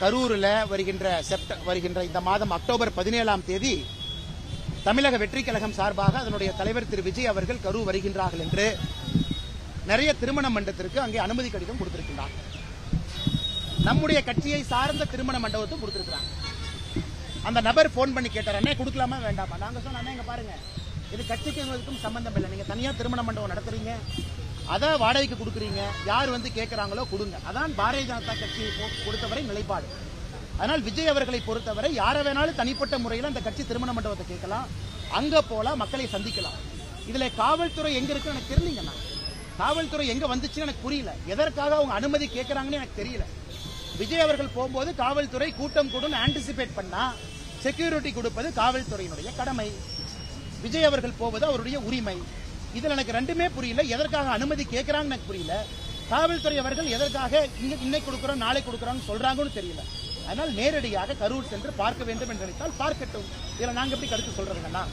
கரூரில் வருகின்ற இந்த மாதம் அக்டோபர் 17ஆம் தேதி தமிழக வெற்றி கழகம் சார்பாக அதனுடைய தலைவர் திரு விஜய் அவர்கள் கரூர் வருகின்றார்கள் என்று நிறைய திருமண மண்டபத்திற்கு அங்கே அனுமதி கடிதம் கொடுத்திருக்கின்றார். நம்முடைய கட்சியை சார்ந்த திருமண மண்டபத்தும் கொடுத்திருக்கிறாங்க. அந்த நபர் போன் பண்ணி கேட்டார், அண்ணே கொடுக்கலாமா வேண்டாமா? நாங்க சொன்ன அண்ணே இங்க பாருங்க, இது கட்சிக்கு எங்களுக்கும் சம்பந்தம் இல்லை. நீங்க தனியா திருமண மண்டபம் நடத்துறீங்க, அதை வாடகைக்கு கொடுக்குறீங்க, யார் வந்து கேட்கிறாங்களோ கொடுங்க. அதான் பாரதிய ஜனதா கட்சியை பொறுத்தவரை நிலைப்பாடு. அதனால் விஜய் அவர்களை பொறுத்தவரை யாரை வேணாலும் தனிப்பட்ட முறையில் அந்த கட்சி திருமண மண்டபத்தை கேட்கலாம், அங்க போல மக்களை சந்திக்கலாம். இதுல காவல்துறை எங்க இருக்குன்னு எனக்கு தெரியலங்கண்ணா. காவல்துறை எங்க வந்துச்சுன்னு எனக்கு புரியல. எதற்காக அவங்க அனுமதி கேட்கறாங்கன்னு எனக்கு தெரியல. விஜய் அவர்கள் போகும்போது காவல்துறை கூட்டம் கூடும் ஆன்டிசிபேட் பண்ணா செக்யூரிட்டி கொடுப்பது காவல்துறையினுடைய கடமை. விஜய் அவர்கள் போவது அவருடைய உரிமை. இதுல எனக்கு ரெண்டுமே புரியல. எதற்காக அனுமதி கேட்கறாங்கன்னு எனக்கு புரியல. காவல்துறை அவர்கள் எதற்காக இன்னைக்கு கொடுக்குறோம் நாளை கொடுக்குறோம்னு சொல்றாங்கன்னு தெரியல. அதனால் நேரடியாக கரூர் சென்று பார்க்க வேண்டும் என்று நினைத்தால் பார்க்கட்டும். இதுல நாங்க எப்படி கருத்து சொல்றதுங்கன்னா